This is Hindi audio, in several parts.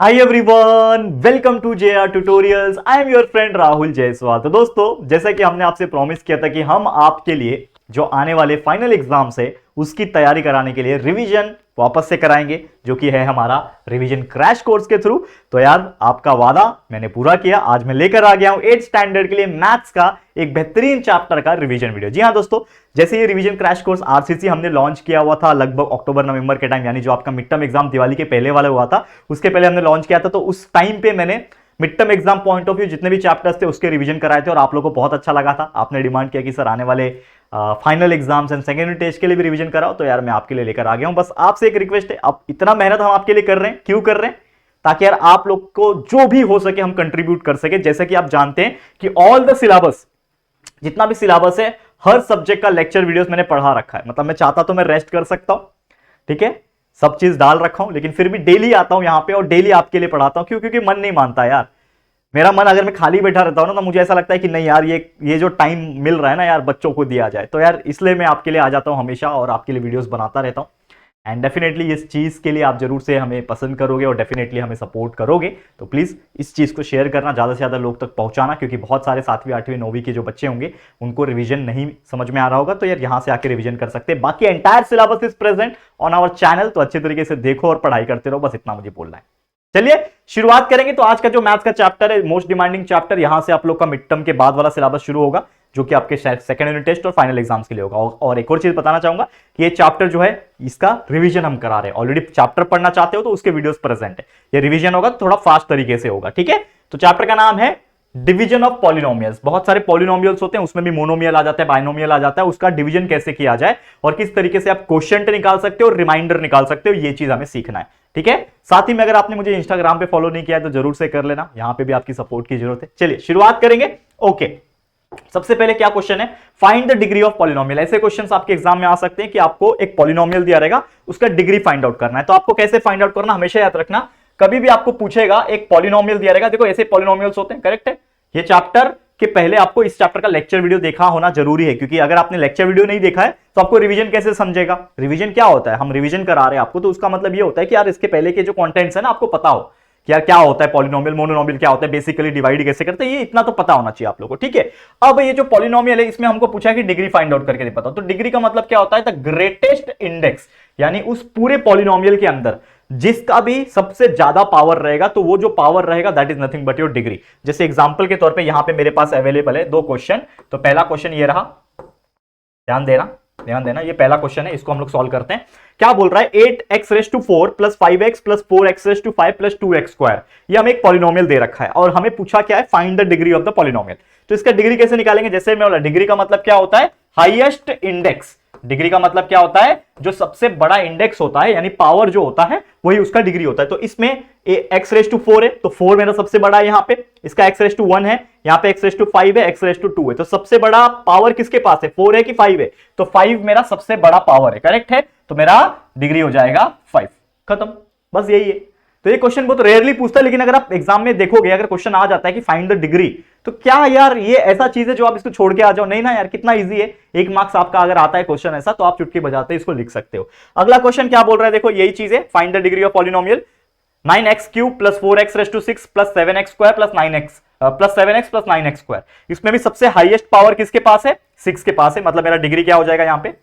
Hi everyone, welcome to JR tutorials. I am your friend Rahul Jaiswal. तो दोस्तों, जैसा कि हमने आपसे प्रॉमिस किया था कि हम आपके लिए जो आने वाले फाइनल एग्जाम्स है उसकी तैयारी कराने के लिए रिवीजन वापस से कराएंगे, जो कि है हमारा रिवीजन क्रैश कोर्स के थ्रू। तो यार, आपका वादा मैंने पूरा किया। आज मैं लेकर आ गया हूं 8th स्टैंडर्ड के लिए मैथ्स का एक बेहतरीन चैप्टर का रिवीजन वीडियो। जी हां दोस्तों, जैसे ये रिवीजन क्रैश कोर्स आरसीसी हमने लॉन्च किया हुआ था लगभग अक्टूबर नवंबर के टाइम, यानी जो आपका मिड टर्म एग्जाम दिवाली के पहले वाला हुआ था उसके पहले हमने लॉन्च किया था। तो उस टाइम पे मैंने mid term exam point of view जितने भी चैप्टर्स थे उसके रिवीजन कराए थे और आप लोगों को बहुत अच्छा लगा था। आपने डिमांड किया कि सर आने वाले final exams and secondary test के लिए भी रिवीजन कराओ। तो यार मैं आपके लिए लेकर आ गया हूं। बस आपसे एक रिक्वेस्ट है, आप इतना मेहनत हम आपके लिए कर रहे हैं, क्यों कर रहे हैं? ताकि यार आप लोग को जो भी हो सके हम कंट्रीब्यूट कर सके। जैसे कि आप जानते हैं कि ऑल द सिलेबस, जितना भी सिलेबस है, हर सब्जेक्ट का लेक्चर वीडियोस मैंने पढ़ा रखा है। मतलब मैं चाहता तो मैं रेस्ट कर सकता हूं, ठीक है, सब चीज डाल रखा हूं, लेकिन फिर भी डेली आता हूं यहां पे और डेली आपके लिए पढ़ाता हूं। क्यों? क्योंकि मन नहीं मानता यार। मेरा मन, अगर मैं खाली बैठा रहता हूं ना, तो मुझे ऐसा लगता है कि नहीं यार, ये जो टाइम मिल रहा है ना यार, बच्चों को दिया जाए। तो यार इसलिए मैं आपके लिए आ जाता हूं हमेशा और आपके लिए वीडियोस बनाता रहता हूं। एंड डेफिनेटली इस चीज के लिए आप जरूर से हमें पसंद करोगे और डेफिनेटली हमें सपोर्ट करोगे। तो प्लीज इस चीज को शेयर करना, ज्यादा से ज्यादा लोग तक पहुंचाना, क्योंकि बहुत सारे 7वीं 8वीं 9वीं के जो बच्चे होंगे उनको रिवीजन नहीं समझ में आ रहा होगा। तो यार यहां से आके रिवीजन कर सकते हैं। बाकी entire syllabus is present on our channel, तो अच्छे तरीके से देखो और पढ़ाई करते रहो। बस इतना मुझे बोलना है। चलिए शुरुआत करेंगे। तो आज का जो मैथ्स का चैप्टर है, मोस्ट डिमांडिंग चैप्टर, यहां से आप लोग का मिड टर्म के बाद वाला सिलेबस शुरू होगा, जो कि आपके सेकंड यूनिट टेस्ट और फाइनल एग्जाम्स के लिए होगा। और एक और चीज बताना चाहूंगा कि ये चैप्टर जो है इसका रिवीजन हम करा रहे हैं। ऑलरेडी चैप्टर पढ़ना चाहते हो तो उसके वीडियोस प्रेजेंट है। ये रिवीजन होगा तो थोड़ा फास्ट तरीके से होगा, ठीक है। तो चैप्टर का नाम है डिवीजन ऑफ पॉलिनोमियल्स। बहुत सारे पॉलिनोमियल्स होते हैं, उसमें भी मोनोमियल आ जाता है, बाइनोमियल आ जाता है। उसका डिवीजन कैसे किया जाए और किस तरीके से आप क्वोशिएंट निकाल सकते हो और रिमाइंडर निकाल सकते हो, ये चीज हमें सीखना है, ठीक है। साथ ही में अगर आपने मुझे इंस्टाग्राम पे फॉलो नहीं किया है तो जरूर से कर लेना, यहां पे भी आपकी सपोर्ट की जरूरत है। चलिए शुरुआत करेंगे। ओके, सबसे पहले क्या क्वेश्चन है? Find the degree of polynomial. ऐसे क्वेश्चंस आपके एग्जाम में आ सकते हैं कि आपको एक पॉलिनोमियल दिया रहेगा, उसका डिग्री फाइंड आउट करना है। तो आपको कैसे फाइंड आउट करना, हमेशा याद रखना, कभी भी आपको पूछेगा एक पॉलिनोमियल दिया रहेगा, देखो ऐसे पॉलिनोमियल्स होते हैं, करेक्ट है। ये चैप्टर के पहले आपको इस चैप्टर का लेक्चर वीडियो देखा होना जरूरी है, क्योंकि अगर आपने लेक्चर वीडियो नहीं देखा है तो आपको रिवीजन कैसे समझेगा। रिवीजन क्या होता है? हम रिवीजन करा रहे हैं आपको, तो उसका मतलब ये होता है कि यार इसके पहले के जो कंटेंट्स है ना, आपको पता हो कि यार क्या होता है पॉलिनोमियल, मोनोनोमियल क्या होता है, बेसिकली डिवाइड कैसे करते हैं, ये इतना तो पता होना चाहिए आप लोगों को, ठीक है। अब ये जो पॉलिनोमियल है, इसमें हमको पूछा कि डिग्री फाइंड आउट करके बताओ। तो डिग्री का मतलब क्या होता है? द ग्रेटेस्ट इंडेक्स, यानी उस पूरे पॉलिनोमियल के अंदर जिसका भी सबसे ज्यादा पावर रहेगा, तो वो जो पावर रहेगा that is nothing but your degree. जैसे एग्जांपल के तौर पे यहां पे मेरे पास अवेलेबल है 2 क्वेश्चन। तो पहला क्वेश्चन ये रहा, ध्यान देना, ये पहला क्वेश्चन है, इसको हम लोग सॉल्व करते हैं। क्या बोल रहा है? 8x4 plus 5x plus 4x5 plus 2x2। ये हमें एक पॉलिनोमियल दे रखा है और हमें पूछा क्या है? Find the degree of the polynomial. तो इसका डिग्री कैसे निकालेंगे? जैसे मैं बोला, डिग्री का मतलब क्या होता है? Highest index. डिग्री का मतलब क्या होता है? जो सबसे बड़ा इंडेक्स होता है, यानी पावर जो होता है वही उसका डिग्री होता है। तो इसमें x4 है, तो 4 मेरा सबसे बड़ा है यहां पे, इसका x1 है, यहां पे x5 है, x2 है। तो सबसे बड़ा पावर किसके पास है? 4 है कि 5 है? तो 5 मेरा सबसे बड़ा पावर है, करेक्ट है। तो मेरा डिग्री हो जाएगा 5, खत्म, बस यही है। तो ये क्वेश्चन बहुत रेयरली पूछता है, लेकिन अगर आप एग्जाम में देखोगे, अगर क्वेश्चन आ जाता है कि फाइंड द डिग्री, तो क्या यार ये ऐसा चीज है जो आप इसको छोड़ के आ जाओ? नहीं ना यार, कितना इजी है। 1 मार्क्स आपका अगर आता है क्वेश्चन ऐसा, तो आप चुटकी बजाते इसको लिख सकते हो। अगला क्वेश्चन क्या बोल रहा है? देखो यही चीज है, find the degree of polynomial. 9x³ plus 4x6 plus 7x² plus 9x plus 7x plus 9x²। इसमें भी सबसे हाईएस्ट पावर किसके पास है? 6 के पास है। मतलब मेरा डिग्री क्या हो जाएगा यहां पे?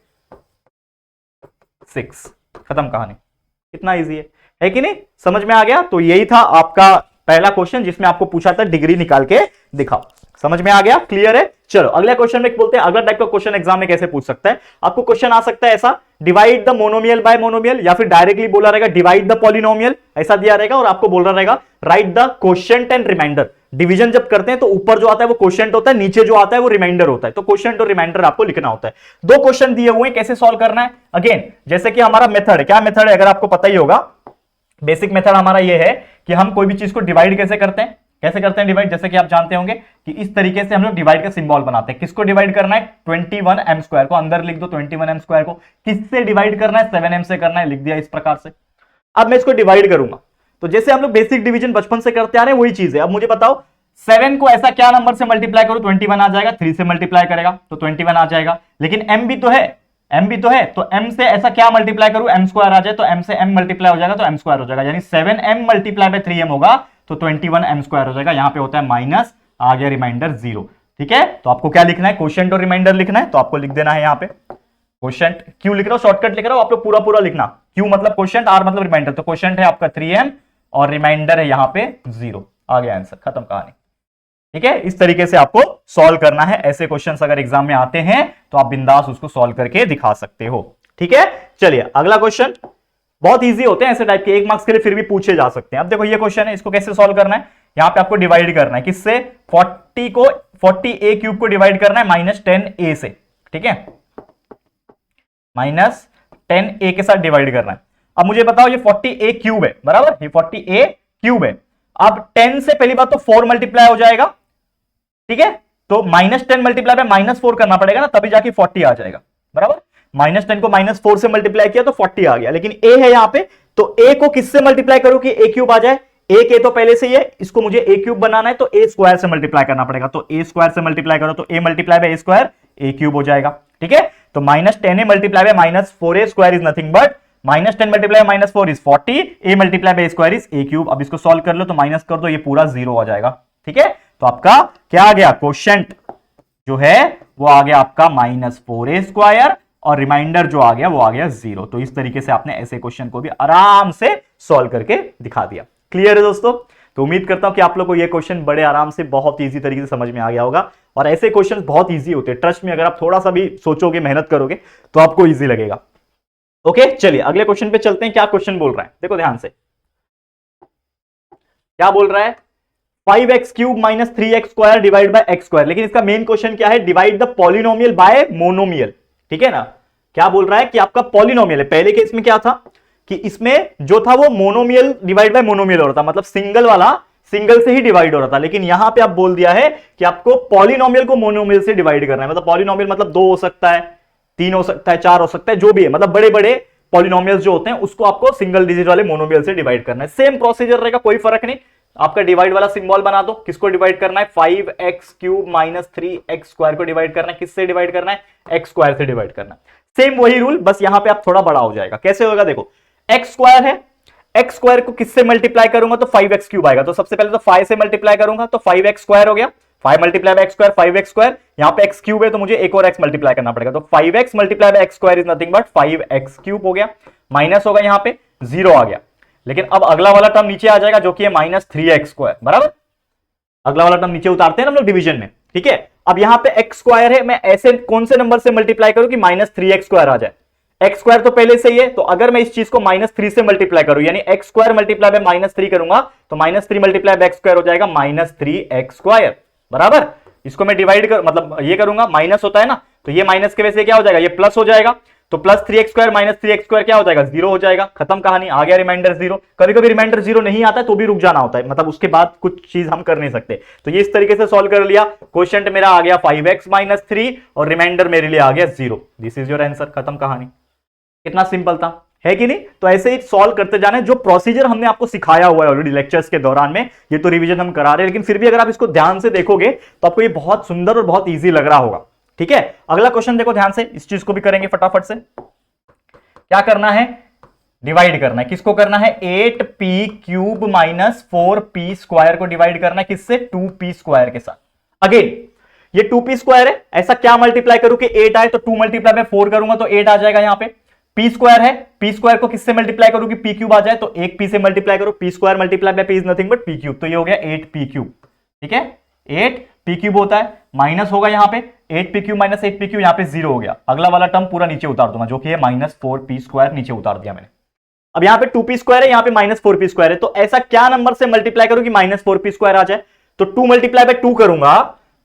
6, खत्म कहानी। कितना इजी है कि नहीं? समझ में आ गया? तो यही था आपका पहला क्वेश्चन, जिसमें आपको पूछा था डिग्री निकाल के दिखाओ। समझ में आ गया? क्लियर है? चलो अगला क्वेश्चन में बोलते हैं, अगला टाइप का क्वेश्चन एग्जाम में कैसे पूछ सकता है। आपको क्वेश्चन आ सकता है ऐसा, divide the monomial bye monomial, या फिर डायरेक्टली बोला रहेगा डिवाइड द पॉलिनोमियल, ऐसा दिया रहेगा और आपको बोल रहा रहेगा write the quotient and remainder. Division जब करते हैं तो ऊपर जो आता है वो क्वोशिएंट होता है, नीचे जो आता है वो रिमाइंडर होता है। तो क्वोशिएंट और रिमाइंडर आपको लिखना होता है। 2 क्वेश्चन दिए हुए हैं, कैसे सॉल्व करना है? अगेन जैसे कि हमारा मेथड है, क्या मेथड है अगर आपको पता ही होगा, बेसिक मेथड हमारा ये है कि हम कोई भी चीज को डिवाइड कैसे करते हैं। कैसे करते हैं डिवाइड? जैसे कि आप जानते होंगे कि इस तरीके से हम लोग डिवाइड का सिंबल बनाते हैं। किसको डिवाइड करना है? 21m² को, अंदर लिख दो 21m² को। किससे डिवाइड करना है? 7m से करना है, लिख दिया इस प्रकार से। अब मैं इसको डिवाइड करूंगा, तो जैसे हम लोग बेसिक डिवीजन बचपन से करते आ रहे हैं वही चीज है। अब मुझे बताओ 7 को ऐसा क्या नंबर से मल्टीप्लाई करो? 21 आ जाएगा। 3 से मल्टीप्लाई करेगा तो 21 आ जाएगा, लेकिन m भी तो है, m भी तो है, तो m से ऐसा क्या मल्टीप्लाई करूं, m स्क्वायर आ जाए, तो m से m मल्टीप्लाई हो जाएगा तो m स्क्वायर हो जाएगा, यानी 7m मल्टीप्लाई बाय 3m होगा तो 21m स्क्वायर हो जाएगा। यहां पे होता है माइनस, आ गया रिमाइंडर 0। ठीक है, तो आपको क्या लिखना है, क्वोशिएंट और रिमाइंडर लिखना है, तो आपको लिख देना है यहां पे क्वोशिएंट, क्यू लिख रहा हूं, शॉर्टकट लिख रहा हूं, आप लोग पूरा पूरा लिखना, क्यू मतलब क्वोशिएंट, आर मतलब रिमाइंडर, तो क्वोशिएंट है आपका 3m और रिमाइंडर है यहां पे 0। आ गया आंसर, खत्म कहानी। ठीक है, इस तरीके से आपको सॉल्व करना है। ऐसे क्वेश्चंस अगर एग्जाम में आते हैं तो आप बिंदास उसको सॉल्व करके दिखा सकते हो। ठीक है, चलिए अगला क्वेश्चन, बहुत इजी होते हैं ऐसे टाइप के, 1 मार्क्स के लिए फिर भी पूछे जा सकते हैं। अब देखो ये क्वेश्चन है, इसको कैसे सॉल्व करना है, यहां पे आपको डिवाइड करना है, किससे, 40a क्यूब को डिवाइड करना है -10a से। ठीक है, -10a के साथ डिवाइड करना है। अब मुझे बताओ, ये 40a क्यूब है बराबर, ये 40a क्यूब है। अब 10 से पहली बात तो 4 मल्टीप्लाई हो जाएगा। ठीक है, तो -10 मल्टीप्लाई बाय -4 करना पड़ेगा ना, तभी जाके 40 आ जाएगा बराबर। -10 को -4 से मल्टीप्लाई किया तो 40 आ गया, लेकिन a है यहां पे, तो a को किससे मल्टीप्लाई करूं कि a क्यूब आ जाए, एक a तो पहले से ही है, इसको मुझे a क्यूब बनाना है तो a स्क्वायर से मल्टीप्लाई करना पड़ेगा, तो a स्क्वायर से मल्टीप्लाई करो तो a multiply by a square a cube हो जाएगा। ठीक है, तो -10a multiply by -4a square is nothing but -10 multiply by -4 is 40, a multiply bye square is a cube. अब इसको सॉल्व कर लो तो माइनस कर दो, ये पूरा 0 आ जाएगा। ठीक है, तो आपका क्या आ गया, क्वोशिएंट जो है वो आ गया आपका -4a स्क्वायर और रिमाइंडर जो आ गया वो आ गया 0। तो इस तरीके से आपने ऐसे क्वेश्चन को भी आराम से सॉल्व करके दिखा दिया। क्लियर है दोस्तों, तो उम्मीद करता हूं कि आप लोग को ये क्वेश्चन बड़े आराम से बहुत इजी तरीके से समझ में आ गया होगा। और ऐसे क्वेश्चंस बहुत इजी होते हैं, ट्रस्ट में, अगर आप थोड़ा सा भी सोचोगे, मेहनत करोगे तो आपको इजी लगेगा। ओके, चलिए अगले क्वेश्चन पे चलते हैं। क्या क्वेश्चन बोल रहा है, देखो ध्यान से, क्या बोल रहा है, 5x cube minus 3x square divide by x square. लेकिन इसका मेन क्वेश्चन क्या है, divide the polynomial bye monomial. ठीक है ना, क्या बोल रहा है कि आपका पॉलिनोमियल है। पहले केस में क्या था कि इसमें जो था वो मोनोमियल डिवाइड बाय मोनोमियल हो रहा था, मतलब सिंगल वाला सिंगल से ही डिवाइड हो रहा था, लेकिन यहां पे आप बोल दिया है कि आपको पॉलिनोमियल को मोनोमियल से डिवाइड करना है। मतलब पॉलिनोमियल मतलब 2 हो सकता है, 3 हो सकता है, 4 हो सकता है, जो भी है, मतलब बड़े बड़े पॉलिनोमियल्स जो होते हैं उसको आपको सिंगल डिजिट वाले मोनोमियल से डिवाइड करना है। सेम प्रोसीजर रहेगा, कोई फर्क नहीं। आपका डिवाइड वाला सिंबल बना दो, किसको डिवाइड करना है, 5x cube minus 3x square को डिवाइड करना है, किससे डिवाइड करना है, x स्क्वायर से डिवाइड करना है। सेम वही रूल, बस यहां पे आप थोड़ा बड़ा हो जाएगा। कैसे होगा, देखो x स्क्वायर है, x स्क्वायर को किससे मल्टीप्लाई करूंगा तो 5x क्यूब आएगा, तो सबसे पहले तो 5 से मल्टीप्लाई करूंगा तो 5x स्क्वायर हो गया, 5 multiply by x square 5x square, यहां पे x क्यूब है तो मुझे एक और x मल्टीप्लाई करना पड़ेगा, तो 5x multiply by x square is nothing but 5x cube हो गया, माइनस होगा यहां पे 0 आ गया। लेकिन अब अगला वाला टर्म नीचे आ जाएगा जो कि है -3x स्क्वायर बराबर। अगला वाला टर्म नीचे उतारते हैं हम लोग डिवीजन में। ठीक है, अब यहां पे x स्क्वायर है, मैं ऐसे कौन से नंबर से मल्टीप्लाई करूं कि -3x स्क्वायर आ जाए, x स्क्वायर तो पहले से ही है, तो अगर मैं इस चीज को -3 से मल्टीप्लाई करूं यानी x स्क्वायर मल्टीप्लाई बाय -3 करूंगा तो -3 मल्टीप्लाई बाय x स्क्वायर हो जाएगा -3x स्क्वायर बराबर। इसको मैं डिवाइड कर मतलब ये करूंगा, माइनस होता है ना, तो ये माइनस के वजह से क्या हो जाएगा, ये प्लस हो जाएगा, तो +3x स्क्वायर -3x स्क्वायर क्या हो जाएगा, 0 हो जाएगा, खत्म कहानी, आ गया रिमाइंडर 0। कभी कभी रिमाइंडर 0 नहीं आता है तो भी रुक जाना होता है, मतलब उसके बाद कुछ चीज हम कर नहीं सकते। तो ये इस तरीके से सॉल्व कर लिया, क्वोशिएंट मेरा आ गया 5x - 3 और रिमाइंडर मेरे लिए आ गया 0। दिस इज योर आंसर, खत्म कहानी। कितना सिंपल था, है कि नहीं। तो ऐसे ही सॉल्व करते जाना है, जो प्रोसीजर हमने आपको सिखाया हुआ है ऑलरेडी लेक्चर्स के दौरान में, ये तो रिवीजन हम करा रहे हैं, लेकिन फिर भी अगर आप इसको ध्यान से देखोगे तो आपको ये बहुत सुंदर और बहुत ईजी लग रहा होगा। ठीक है, अगला क्वेश्चन देखो ध्यान से, इस चीज को भी करेंगे फटाफट से। क्या करना है, डिवाइड करना है, किसको करना है, 8p cube minus 4p square को डिवाइड करना है, किससे, 2p स्क्वायर के साथ। अगेन ये 2p स्क्वायर है, ऐसा क्या मल्टीप्लाई करूं कि 8 आए, तो 2 मल्टीप्लाई में 4 करूंगा तो 8 आ जाएगा। यहां पे p स्क्वायर है, p स्क्वायर को किससे मल्टीप्लाई करूं कि p क्यूब आ जाए, तो 1p से मल्टीप्लाई करो, p square multiply by p is nothing but p cube, तो ये हो गया 8p क्यूब। ठीक है, 8p क्यूब होता है, माइनस होगा यहां पे 8p cube minus 8p cube, यहां पे 0 हो गया। अगला वाला टर्म पूरा नीचे उतार दूंगा जो कि है -4p स्क्वायर, नीचे उतार दिया मैंने। अब यहां पे 2p स्क्वायर है, यहां पे -4p स्क्वायर है, तो ऐसा क्या नंबर से मल्टीप्लाई करूं कि -4p स्क्वायर आ जाए, तो 2 मल्टीप्लाई बाय 2 करूंगा,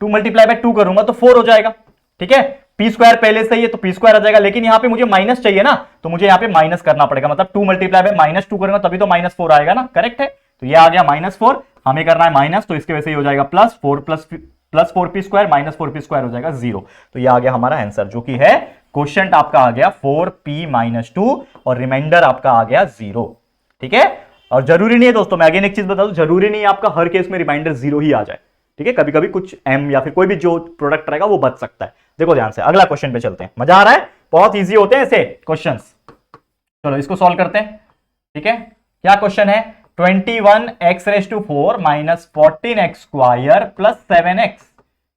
2 मल्टीप्लाई बाय 2 करूंगा तो 4 हो जाएगा। ठीक है, p स्क्वायर पहले से ही है तो p स्क्वायर आ जाएगा, लेकिन यहां पे मुझे माइनस चाहिए ना, तो मुझे यहां पे माइनस करना पड़ेगा, मतलब 2 मल्टीप्लाई बाय -2 करूंगा तभी तो -4 आएगा ना, करेक्ट है। तो ये आ गया -4, हमें करना है माइनस, तो इसके वजह से ही हो जाएगा +4p स्क्वायर -4p स्क्वायर हो जाएगा 0। तो ये आ गया हमारा आंसर, जो कि है क्वोशिएंट आपका आ गया 4p - 2 और रिमाइंडर आपका आ गया 0। ठीक है, और जरूरी नहीं है दोस्तों, मैं अगेन एक चीज बता दूं, जरूरी नहीं है आपका हर केस में रिमाइंडर 0 ही आ जाए। ठीक है, कभी कभी कुछ m या फिर कोई भी जो प्रोडक्ट रहेगा वो बच सकता है। देखो ध्यान से, अगला क्वेश्चन पे चलते हैं, मजा आ रहा है, बहुत इजी होते हैं ऐसे क्वेश्चंस। चलो इसको सॉल्व करते हैं। ठीक है, क्या क्वेश्चन है? 21x⁴ minus 14x² plus 7x,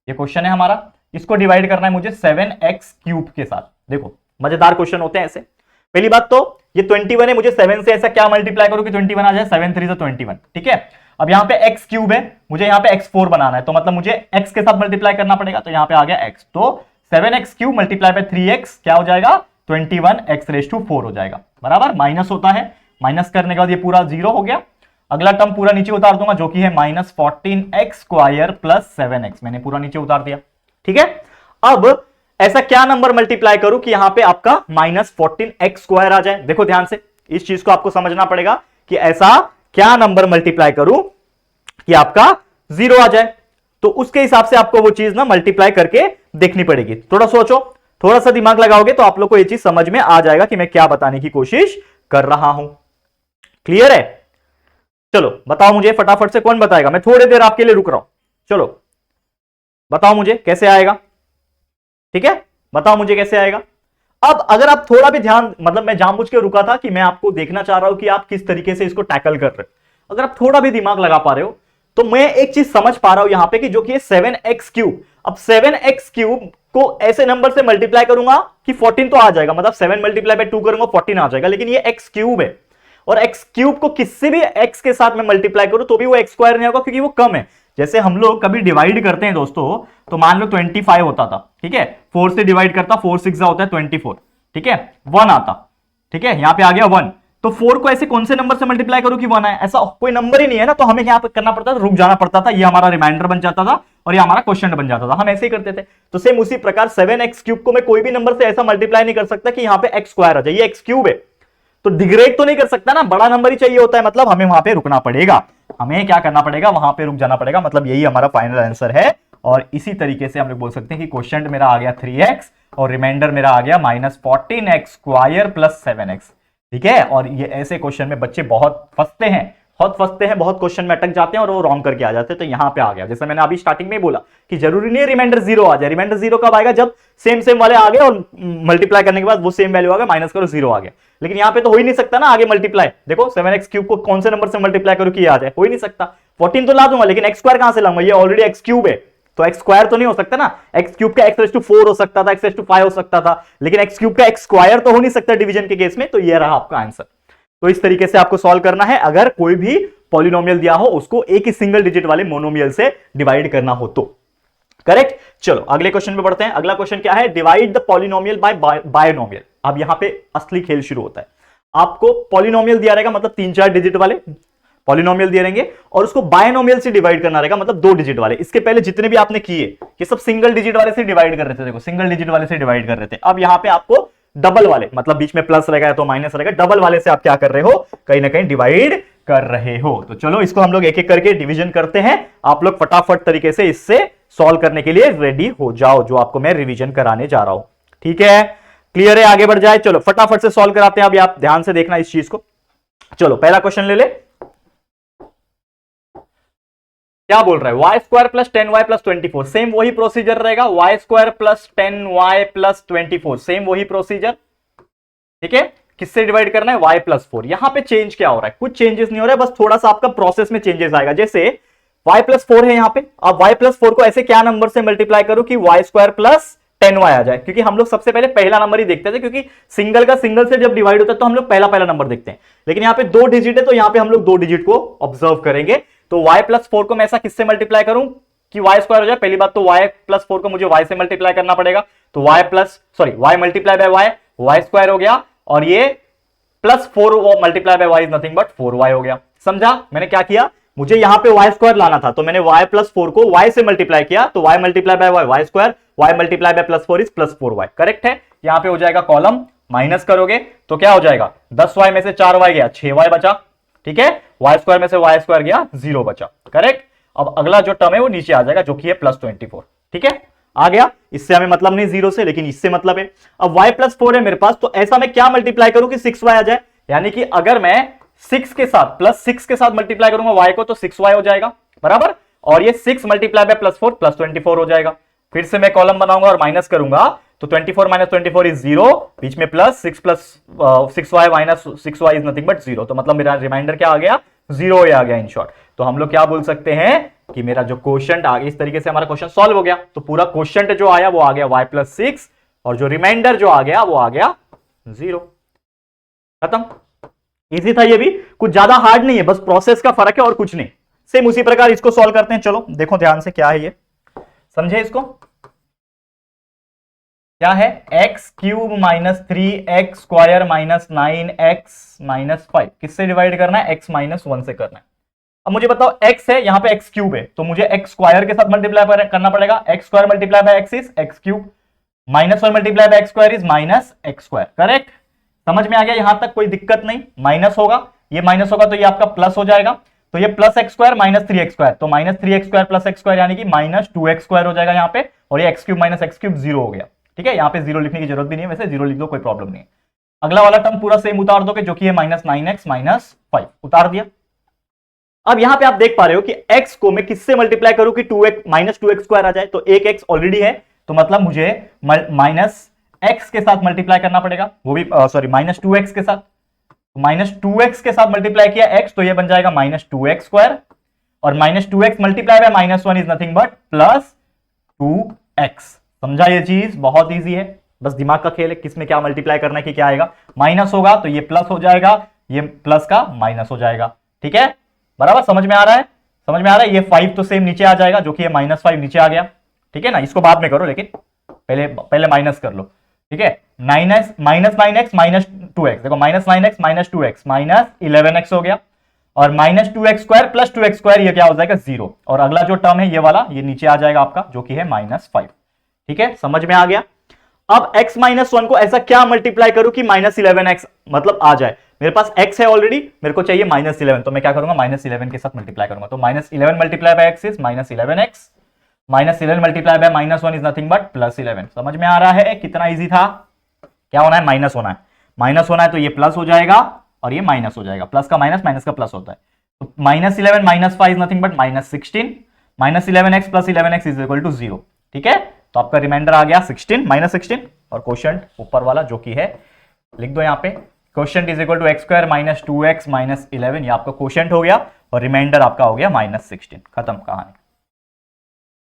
ये क्वेश्चन है हमारा। इसको डिवाइड करना है मुझे 7x³ के साथ। देखो मजेदार क्वेश्चन होते हैं ऐसे। पहली बात तो ये 21 है, मुझे 7 से ऐसा क्या मल्टीप्लाई करूं कि 21 आ जाए? 7 3 21। ठीक है, अब यहां पे x³ है, मुझे यहां पे x4 बनाना है, तो मतलब मुझे x के साथ मल्टीप्लाई करना पड़ेगा, तो यहां पे आ गया x। तो 7x³ मल्टीप्लाई बाय 3x क्या हो जाएगा? 21x⁴ हो जाएगा, बराबर। माइनस होता है, माइनस करने के बाद ये पूरा 0 हो गया। अगला टर्म पूरा नीचे उतार दूंगा जो कि है -14x² प्लस 7x, मैंने पूरा नीचे उतार दिया। ठीक है, अब ऐसा क्या नंबर मल्टीप्लाई करूं कि यहां पे आपका -14x² आ जाए? देखो ध्यान से, इस चीज को आपको समझना पड़ेगा कि ऐसा क्या नंबर मल्टीप्लाई करूं कि आपका 0 आ जाए। तो उसके हिसाब से आपको वो चीज ना मल्टीप्लाई करके देखनी पड़ेगी। थोड़ा सोचो, थोड़ा सा दिमाग लगाओगे तो आप लोग को ये चीज समझ में आ जाएगा कि मैं क्या बताने की कोशिश कर रहा हूं। क्लियर है? चलो बताओ मुझे फटाफट से, कौन बताएगा? मैं थोड़ी देर आपके लिए रुक रहा हूं। चलो बताओ मुझे कैसे आएगा। ठीक है, बताओ मुझे कैसे आएगा। अब अगर आप थोड़ा भी ध्यान, मतलब मैं जानबूझ के रुका था कि मैं आपको देखना चाह रहा हूं कि आप किस तरीके से इसको टैकल कर रहे हो। अगर आप थोड़ा भी दिमाग लगा पा रहे हो तो मैं एक चीज समझ पा रहा हूं यहां पे कि जो कि 7x³। अब 7x³ को ऐसे नंबर से मल्टीप्लाई करूंगा कि 14 तो आ जाएगा, मतलब 7 मल्टीप्लाई बाय 2 करूंगा 14 आ जाएगा, लेकिन ये x³ है और x³ को किससे भी x के साथ में मल्टीप्लाई करूं तो भी वो x² नहीं होगा क्योंकि वो कम है। जैसे हम लोग कभी डिवाइड करते हैं दोस्तों, तो मान लो 25 होता था, ठीक है, 4 से डिवाइड करता, 4 6 होता है 24, ठीक है, 1 आता, ठीक है, यहां पे आ गया 1। तो 4 को ऐसे कौन से नंबर से मल्टीप्लाई करूं कि 1 आए? ऐसा कोई नंबर ही नहीं है ना, तो हमें यहां पे करना पड़ता था, रुक जाना पड़ता था, ये हमारा रिमाइंडर बन जाता था और ये हमारा क्वेश्चन बन जाता था। हम ऐसे ही करते थे। तो सेम उसी प्रकार 7x³ को मैं कोई भी नंबर से ऐसा मल्टीप्लाई नहीं कर सकता कि यहां पे x² आ जाए, ये x³ है, तो डिग्रेड तो नहीं कर सकता ना, बड़ा नंबर ही चाहिए होता है, मतलब हमें वहां पे रुकना पड़ेगा, हमें क्या करना पड़ेगा, वहां पे रुक जाना पड़ेगा, मतलब यही हमारा फाइनल आंसर है। और इसी तरीके से हम लोग बोल सकते हैं कि क्वेश्चन मेरा आ गया 3x और रिमाइंडर मेरा आ गया -14x² प्लस 7x। ठीक है, और ये ऐसे क्वेश्चन में बच्चे बहुत फंसते हैं, बहुत क्वेश्चन में अटक जाते हैं और वो रॉन्ग करके आ जाते हैं। तो यहां पे आ गया, जैसे मैंने अभी स्टार्टिंग में बोला कि जरूरी नहीं है रिमाइंडर 0 आ जाए। रिमाइंडर 0 कब आएगा? जब सेम वाले आ गए और मल्टीप्लाई करने के बाद वो सेम वैल्यू आ गया, माइनस करो 0 आ गया। लेकिन यहां पे तो हो ही नहीं सकता ना आगे मल्टीप्लाई। देखो 7x³ को कौन से नंबर से मल्टीप्लाई करो कि आ जाए? हो ही नहीं सकता। 14 तो ला दूंगा, लेकिन x² कहां से लाऊंगा? ये ऑलरेडी x³ है, तो x² तो नहीं हो सकता ना। x³ का x⁴ हो सकता था, x⁵ हो सकता था, लेकिन x³ का x² तो हो नहीं सकता डिवीजन के केस में। तो ये रहा आपका आंसर। तो इस तरीके से आपको सॉल्व करना है। अगर कोई भी पॉलिनोमियल दिया हो उसको एक ही सिंगल डिजिट वाले मोनोमियल से डिवाइड करना हो तो। करेक्ट। चलो अगले क्वेश्चन पे बढ़ते हैं। अगला क्वेश्चन क्या है? Divide the polynomial by binomial. अब यहां पे असली खेल शुरू होता है। आपको पॉलिनोमियल दिया रहेगा, मतलब 3-4 डिजिट वाले पॉलिनोमियल दिए रहेंगे, और उसको बायनोमियल से डिवाइड करना रहेगा, मतलब 2 डिजिट वाले। इसके पहले जितने भी आपने किए ये सब सिंगल डिजिट वाले से डिवाइड कर रहे थे। देखो सिंगल डिजिट वाले से डिवाइड कर रहे थे। अब यहां पे आपको डबल वाले, मतलब बीच में प्लस रहेगा तो माइनस रहेगा, डबल वाले से आप क्या कर रहे हो? कहीं ना कहीं डिवाइड कर रहे हो। तो चलो इसको हम लोग एक एक करके डिवीजन करते हैं। आप लोग फटाफट तरीके से इससे सॉल्व करने के लिए रेडी हो जाओ, जो आपको मैं रिवीजन कराने जा रहा हूं। ठीक है, क्लियर है? आगे बढ़ जाए। चलो फटाफट से सॉल्व कराते हैं। अभी आप ध्यान से देखना इस चीज को। चलो पहला क्वेश्चन ले ले। क्या बोल रहा है? y² plus 10y plus 24। Same वही प्रोसीजर रहेगा। y² plus 10y plus 24, same वही प्रोसीजर। ठीक है, किससे डिवाइड करना है? y plus 4। यहां पे चेंज क्या हो रहा है? कुछ चेंजेस नहीं हो रहा है, बस थोड़ा सा आपका प्रोसेस में चेंजेस आएगा। जैसे y प्लस 4 है यहां पे, अब y प्लस 4 को ऐसे क्या नंबर से मल्टीप्लाई करो कि y² प्लस 10y आ जाए? क्योंकि हम लोग सबसे पहले पहला नंबर ही देखते थे, क्योंकि सिंगल का सिंगल से जब डिवाइड होता है तो हम लोग पहला नंबर देखते हैं। लेकिन यहाँ पे 2 डिजिट है, तो यहाँ पे हम लोग 2 डिजिट को ऑब्जर्व करेंगे। तो y प्लस 4 को मैं ऐसा किससे मल्टीप्लाई करूं कि y² हो जाए? पहली बात तो y प्लस 4 को मुझे y से मल्टीप्लाई करना पड़ेगा, तो y मल्टीप्लाई बाय y² हो गया, और ये plus 4 multiply by y is nothing but 4y हो गया। समझा मैंने क्या किया? मुझे यहां पे y² लाना था, तो मैंने y प्लस 4 को y से मल्टीप्लाई किया, तो y multiply by y² y multiply by plus 4 is plus 4y। Correct है। यहां पे हो जाएगा कॉलम, माइनस करोगे तो क्या हो जाएगा? 10y में से 4y गया, 6y बचा। ठीक है, y² में से y² गया, 0 बचा। करेक्ट। अब अगला जो टर्म है वो नीचे आ जाएगा, जो कि है प्लस 24। ठीक है, आ गया। इससे हमें मतलब नहीं 0 से, लेकिन इससे मतलब है। अब y प्लस 4 है मेरे पास, तो ऐसा मैं क्या मल्टीप्लाई करूं कि 6y आ जाए? यानी कि अगर मैं 6 के साथ प्लस 6 के साथ मल्टीप्लाई करूंगा y को, तो 6y हो जाएगा, बराबर। और ये 6 मल्टीप्लाई बाय प्लस 4 प्लस 24 हो जाएगा। फिर से मैं कॉलम बनाऊंगा और माइनस करूंगा, तो 24 माइनस 24 इज 0, बीच में plus 6y minus 6y is nothing but 0। तो मतलब मेरा रिमाइंडर क्या आ गया, 0 आ गया इन शॉर्ट। तो हम लोग क्या बोल सकते हैं कि मेरा जो क्वोशंट आ गया, इस तरीके से हमारा क्वेश्चन सॉल्व हो गया। तो पूरा क्वोशंट जो आया वो आ गया y प्लस 6 और जो रिमाइंडर जो आ गया वो आ गया 0। खत्म। इजी था ये भी, कुछ ज्यादा हार्ड नहीं है, बस प्रोसेस का फर्क है और कुछ नहीं। सेम उसी प्रकार इसको सॉल्व करते हैं। चलो देखो ध्यान से क्या है ये, समझे इसको। क्या है, x cube minus 3x square minus 9x minus 5 किससे डिवाइड करना है, x माइनस 1 से करना है। अब मुझे बताओ x है, यहां पे x क्यूब है, तो मुझे x स्क्वायर के साथ मल्टीप्लाई करना पड़ेगा। x square multiply by x is x cube, minus 1 multiply by x square is minus x square. Correct, समझ में आ गया, यहां तक कोई दिक्कत नहीं। माइनस होगा, ये माइनस होगा तो ये आपका प्लस हो जाएगा। तो ये plus x square minus 3x square, तो minus 3x square plus x square यानी कि माइनस 2x स्क्वायर हो जाएगा यहाँ पे। और ये x cube minus x cube 0 हो गया। ठीक है, यहाँ पे 0 लिखने की जरूरत भी नहीं है, वैसे 0 लिख दो, कोई प्रॉब्लम नहीं है। अगला वाला टर्म पूरा सेम उतार दोगे जो कि है माइनस 9x माइनस 5, उतार दिया। अब यहां पे आप देख पा रहे हो कि x को मैं किससे मल्टीप्लाई करूं कि 2x माइनस 2x स्क्वायर आ जाए। तो एक x ऑलरेडी है, तो मतलब मुझे माइनस x के साथ मल्टीप्लाई करना पड़ेगा, वो भी सॉरी माइनस 2x के साथ। माइनस 2x के साथ मल्टीप्लाई किया x, तो ये बन जाएगा माइनस 2x स्क्वायर, और minus 2x multiply by minus 1 is nothing but plus 2x। समझा ये चीज, बहुत इजी है, बस दिमाग का खेल है, किस में क्या मल्टीप्लाई करना है कि क्या आएगा। माइनस होगा तो ये प्लस हो जाएगा, ये प्लस का माइनस हो जाएगा। ठीक है, बराबर, समझ में आ रहा है, समझ में आ रहा है। ये 5 तो सेम नीचे आ जाएगा जो कि ये माइनस 5 नीचे आ गया। ठीक है ना, इसको बाद में करो, लेकिन पहले माइनस कर लो। ठीक है, माइनस 9x माइनस 2x, देखो minus 9x minus 2x minus 11x हो गया, और minus 2x square plus 2x square ये क्या हो जाएगा 0, और अगला जो टर्म है ये वाला ये नीचे आ जाएगा आपका जो कि है माइनस 5। ठीक है, समझ में आ गया। अब x माइनस 1 को ऐसा क्या मल्टीप्लाई करूं कि माइनस 11x मतलब आ जाए। मेरे पास x है ऑलरेडी, मेरे को चाहिए माइनस 11, तो मैं क्या करूंगा, माइनस 11 के साथ मल्टीप्लाई करूंगा। तो minus 11 multiply by x is minus 11x, minus 11 multiply by minus 1 is nothing but plus 11। समझ में आ रहा है, कितना इजी था। क्या होना है, माइनस होना है, माइनस होना है तो ये प्लस हो जाएगा और ये माइनस हो जाएगा। प्लस का माइनस, माइनस का प्लस होता है। तो minus 11 minus 5 is nothing but minus 16, minus 11x plus 11x is equal to 0। ठीक है, तो आपका रिमाइंडर आ गया 16 माइनस 16, और क्वोशंट ऊपर वाला जो कि है लिख दो यहाँ पे, quotient is equal to X square minus 2x minus 11, ये आपका क्वोशंट हो गया, और रिमाइंडर आपका हो गया माइनस 16। खत्म कहानी।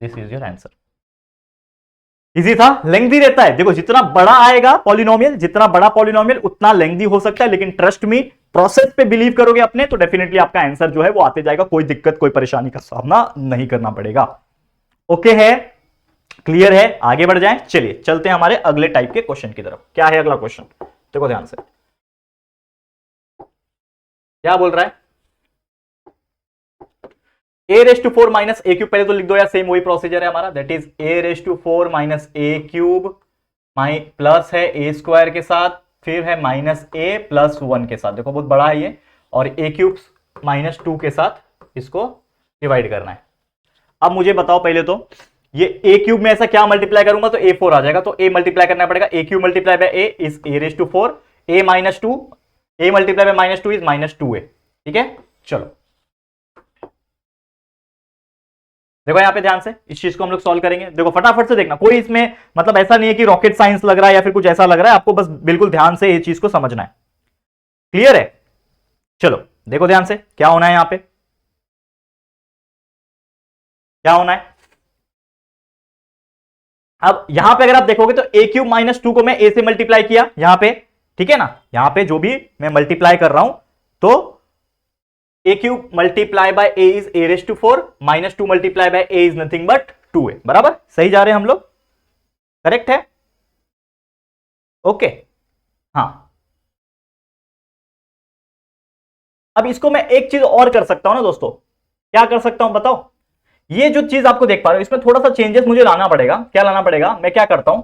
This is your answer. Easy था, लेंथी रहता है। देखो जितना बड़ा आएगा पॉलिनोमियल, जितना बड़ा पॉलिनोमियल उतना लेंथी हो सकता है, लेकिन ट्रस्ट मी, प्रोसेस पे बिलीव करोगे अपने तो डेफिनेटली आपका आंसर जो है वो आते जाएगा, कोई दिक्कत कोई परेशानी का सामना नहीं करना पड़ेगा। ओके है, क्लियर है, आगे बढ़ जाएं। चलिए चलते हैं हमारे अगले टाइप के क्वेश्चन की तरफ। क्या है अगला क्वेश्चन, देखो ध्यान से क्या बोल रहा है। a raise to 4 minus A cube, पहले तो लिख दो यार, सेम वही प्रोसीजर है हमारा, that is a raise to 4 minus A cube plus है a स्क्वायर के साथ, फिर है माइनस a प्लस 1 के साथ। देखो बहुत बड़ा है ये, और a क्यूब माइनस 2 के साथ इसको डिवाइड करना है। अब मुझे बताओ पहले तो ये a क्यूब में ऐसा क्या मल्टीप्लाई करूंगा तो a4 आ जाएगा, तो a मल्टीप्लाई करना पड़ेगा, a cube multiply by a is a raise to 4, a minus 2, a multiply by minus 2 is minus 2a। ठीक है, चलो देखो यहां पे ध्यान से इस चीज को हम लोग सॉल्व करेंगे। देखो फटाफट से देखना, कोई इसमें मतलब ऐसा नहीं है कि रॉकेट साइंस लग रहा है या फिर कुछ ऐसा लग रहा है, आपको बस बिल्कुल ध्यान से ये चीज को समझना है। क्लियर है, चलो देखो ध्यान से क्या होना है यहां पे, क्या होना है। अब यहां पे अगर आप देखोगे तो a क्यूब माइनस 2 को मैं a से मल्टीप्लाई किया यहां पे, ठीक है ना, यहां पे जो भी मैं मल्टीप्लाई कर रहा हूं तो a cube multiply by a is a raise to 4, minus 2 multiply by a is nothing but 2a। बराबर, सही जा रहे हैं हम लोग, करेक्ट है। ओके, हाँ अब इसको मैं एक चीज और कर सकता हूं ना दोस्तों, क्या कर सकता हूं बताओ। ये जो चीज आपको देख पा रहे हो इसमें थोड़ा सा चेंजेस मुझे लाना पड़ेगा। क्या लाना पड़ेगा, मैं क्या करता हूं,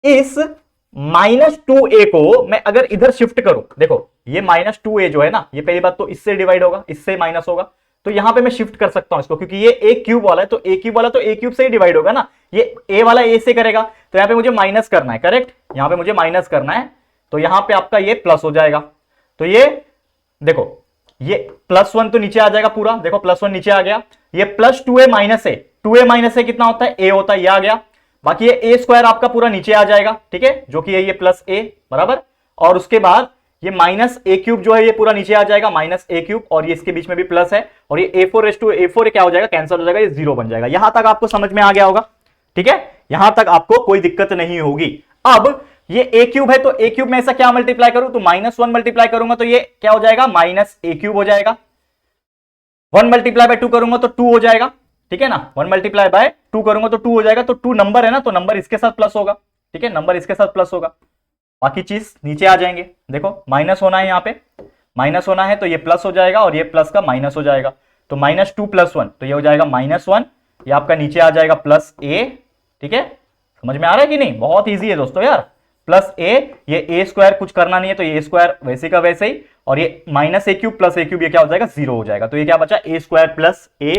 इस माइनस 2a को मैं अगर इधर शिफ्ट करूं, देखो ये माइनस 2a जो है ना, ये पहली बात तो इससे डिवाइड होगा, इससे माइनस होगा, तो यहां पे मैं शिफ्ट कर सकता हूं इसको, क्योंकि ये a क्यूब वाला है, तो a क्यूब वाला तो a क्यूब से ही डिवाइड होगा ना, ये a वाला a से करेगा, तो यहां पे मुझे माइनस करना है, करेक्ट, यहां पे मुझे माइनस करना है, तो यहां पे आपका ये प्लस हो जाएगा। तो ये देखो ये +1 तो नीचे आ जाएगा पूरा, देखो +1 नीचे आ गया, ये प्लस 2a माइनस है, 2a माइनस है कितना होता है, a होता है, ये आ गया, बाकी ये ए स्क्वायर आपका पूरा नीचे आ जाएगा, ठीक है, जो कि है ये प्लस ए बराबर, और उसके बाद ये माइनस ए क्यूब जो है ये पूरा नीचे आ जाएगा, माइनस ए क्यूब, और ये इसके बीच में भी प्लस है, और ये ए फोर क्या हो जाएगा, कैंसिल हो जाएगा, ये 0 बन जाएगा। यहां तक आपको समझ में आ गया होगा, ठीक है, यहां तक आपको कोई दिक्कत नहीं होगी। अब ये ए क्यूब है, तो ए क्यूब में ऐसा क्या मल्टीप्लाई करूं, तो -1 मल्टीप्लाई करूंगा तो ये क्या हो जाएगा, माइनस ए क्यूब हो जाएगा। 1 मल्टीप्लाई बाय 2 करूंगा तो 2 हो जाएगा, ठीक है ना, 1 मल्टीप्लाई बाय 2 करूंगा तो 2 हो जाएगा। तो 2 नंबर है ना, तो नंबर इसके साथ प्लस होगा, ठीक है, नंबर इसके साथ प्लस होगा, बाकी चीज नीचे आ जाएंगे। देखो माइनस होना है, यहाँ पे माइनस होना है तो ये प्लस हो जाएगा, और ये प्लस का माइनस हो जाएगा, तो -2 + 1 तो ये हो जाएगा -1, ये आपका नीचे आ जाएगा प्लस ए, ठीक है, समझ में आ रहा है कि नहीं, बहुत ईजी है दोस्तों यार, प्लस ए, ये ए स्क्वायर कुछ करना नहीं है तो ये स्क्वायर वैसे का वैसे ही, और ये minus A cube plus A cube ये क्या हो जाएगा, 0 हो जाएगा। तो ये क्या बचा, ए स्क्वायर प्लस ए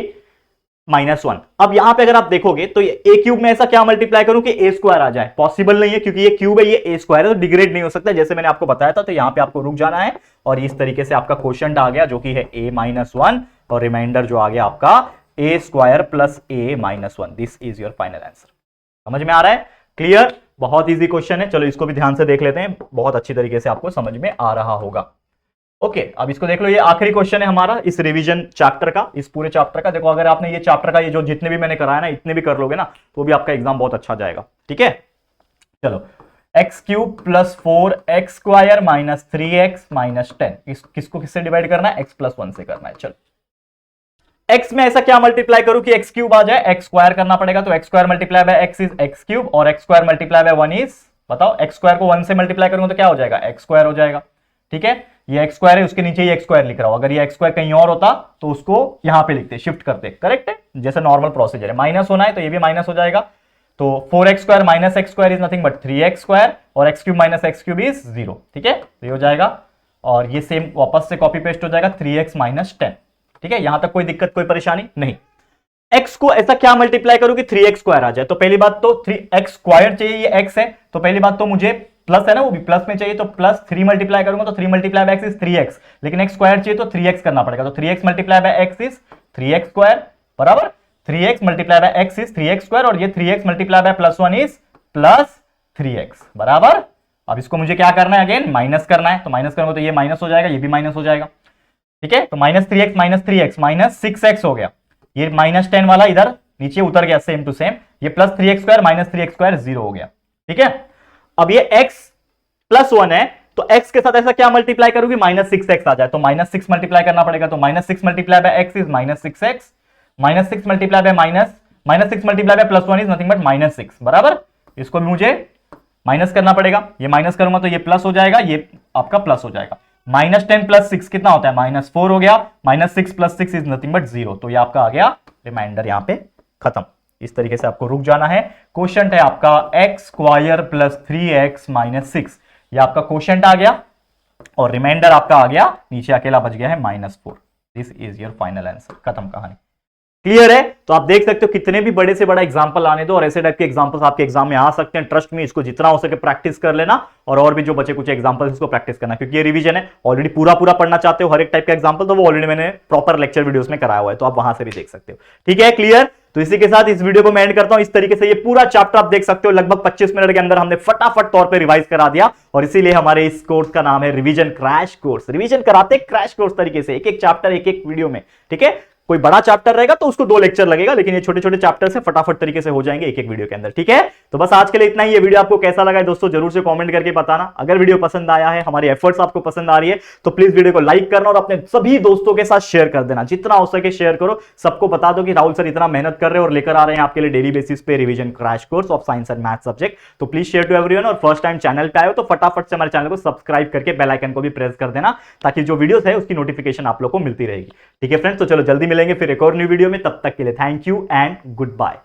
-1। अब यहां पे अगर आप देखोगे तो ये ए क्यूब में ऐसा क्या मल्टीप्लाई करूं कि ए स्क्वायर आ जाए, पॉसिबल नहीं है क्योंकि ये क्यूब है, ये ए स्क्वायर है, तो डिग्रेड नहीं हो सकता, जैसे मैंने आपको बताया था। तो यहां पे आपको रुक जाना है, और इस तरीके से आपका क्वोशिएंट आ गया जो कि है a -1, और रिमाइंडर जो आ गया आपका a square plus a -1। This is your final answer. समझ में आ रहा है, क्लियर, बहुत इजी क्वेश्चन है। चलो इसको भी ध्यान से देख लेते हैं, बहुत अच्छी तरीके से आपको समझ में आ रहा होगा। ओके, अब इसको देख लो, ये आखिरी क्वेश्चन है हमारा इस रिवीजन चैप्टर का, इस पूरे चैप्टर का। देखो अगर आपने ये चैप्टर का ये जो जितने भी मैंने कराया ना, इतने भी कर लोगे ना, तो भी आपका एग्जाम बहुत अच्छा जाएगा, ठीक है। चलो, x³ + 4x² - 3x - 10, किसको किससे डिवाइड करना है, x + 1 से करना है। चलो, x में ऐसा क्या मल्टीप्लाई करूं कि x³ आ जाए, x² करना पड़ेगा, तो x² multiply by x is x³, और x² मल्टीप्लाई बाय 1 इज, बताओ, x² को 1 से मल्टीप्लाई करूंगा तो क्या हो जाएगा, x² हो जाएगा, ठीक है। ये x² है, उसके नीचे ये x² लिख रहा हूं, अगर ये x² कहीं और होता तो उसको यहां पे लिखते, शिफ्ट करते, करेक्ट है, जैसे नॉर्मल प्रोसीजर है। माइनस होना है तो ये भी माइनस हो जाएगा, तो 4x² - x² is nothing but 3x², और x³ - x³ इज 0, ठीक है, तो ये हो जाएगा, और ये सेम वापस से कॉपी पेस्ट हो जाएगा 3x - 10, ठीक है। यहां तक कोई दिक्कत कोई परेशानी नहीं। x को ऐसा क्या मल्टीप्लाई करूं कि 3x² आ जाए, तो पहली बात तो 3x² चाहिए, ये x है, तो पहली बात तो मुझे प्लस है ना, वो भी प्लस में चाहिए, तो प्लस 3 मल्टीप्लाई करूंगा तो 3 multiply by x is 3x, लेकिन x² चाहिए तो 3x करना पड़ेगा, तो 3x multiply by x is 3x² बराबर, 3x multiply by x is 3x², और ये 3x multiply by +1 is +3x बराबर। अब इसको मुझे क्या करना है, अगेन माइनस करना है, तो माइनस करूंगा तो ये माइनस हो जाएगा, ये भी माइनस हो जाएगा, ठीक है, तो -3x - 3x -6x हो गया, ये -10 वाला इधर नीचे उतर गया सेम टू सेम, ये +3x² - 3x² 0 हो गया, ठीक है। अब ये x + 1 है, तो x के साथ ऐसा क्या मल्टीप्लाई करूंगी, -6x आ जाए, तो -6 मल्टीप्लाई करना पड़ेगा, तो -6 multiply by x is -6x, -6 multiply by -6 multiply by +1 is nothing but -6 बराबर। इसको भी मुझे माइनस करना पड़ेगा, ये माइनस करूंगा तो ये प्लस हो जाएगा, ये आपका प्लस हो जाएगा, -10 + 6 कितना होता है, -4 हो गया, -6 + 6 इज नथिंग बट 0, तो ये आपका आ गया रिमाइंडर यहां पे खत्म। इस तरीके से आपको रुक जाना है। क्वोशिएंट है आपका x² + 3x - 6, ये आपका क्वोशिएंट आ गया, और रिमाइंडर आपका आ गया, नीचे अकेला बच गया है -4। This is your final answer, खत्म कहानी। क्लियर है, तो आप देख सकते हो कितने भी बड़े से बड़ा एग्जांपल आने दो, और ऐसे टाइप के एग्जांपल्स आपके एग्जाम में आ सकते हैं। ट्रस्ट में, इसको जितना हो सके प्रैक्टिस कर लेना, और भी जो बचे कुछ एग्जांपल्स इसको प्रैक्टिस करना, क्योंकि ये रिवीजन है, ऑलरेडी पूरा पढ़ना चाहते हो हर एक टाइप का एग्जांपल, तो वो ऑलरेडी मैंने प्रॉपर लेक्चर वीडियोस में कराया हुआ है, तो आप वहां से भी देख सकते हो, ठीक है, क्लियर। तो इसी के साथ इस वीडियो को मैं एंड करता हूं। इस तरीके से ये पूरा चैप्टर आप देख सकते हो, लगभग 25 मिनट के अंदर हमने फटाफट तौर पे रिवाइज करा दिया, और इसीलिए हमारे इस कोर्स का नाम है रिवीजन क्रैश कोर्स। रिवीजन कराते क्रैश कोर्स तरीके से, एक एक चैप्टर एक एक वीडियो में, ठीक है। कोई बड़ा चैप्टर रहेगा तो उसको 2 लेक्चर लगेगा, लेकिन ये छोटे छोटे चैप्टर से फटाफट तरीके से हो जाएंगे एक एक वीडियो के अंदर, ठीक है। तो बस आज के लिए इतना ही। ये वीडियो आपको कैसा लगा है दोस्तों, जरूर से कमेंट करके बताना। अगर वीडियो पसंद आया है, हमारी एफर्ट्स आपको पसंद आ रही है, तो प्लीज वीडियो को लाइक करना, और अपने सभी दोस्तों के साथ शेयर कर देना, जितना हो सके शेयर करो, सबको बता दो कि राहुल सर इतना मेहनत कर रहे हैं और लेकर आ रहे हैं आपके लिए डेली बेसिस पे revision crash course of science and math subject. तो प्लीज शेयर टू एवरीवन, और फर्स्ट टाइम चैनल पे आए हो तो फटाफट से हमारे चैनल को सब्सक्राइब करके बेल आइकन को भी प्रेस कर देना, ताकि जो वीडियोस है उसकी नोटिफिकेशन आप लोग को मिलती रहेगी, ठीक है फ्रेंड्स। तो चलो जल्दी मिलेंगे फिर एक और न्यू वीडियो में, तब तक के लिए thank you and good bye.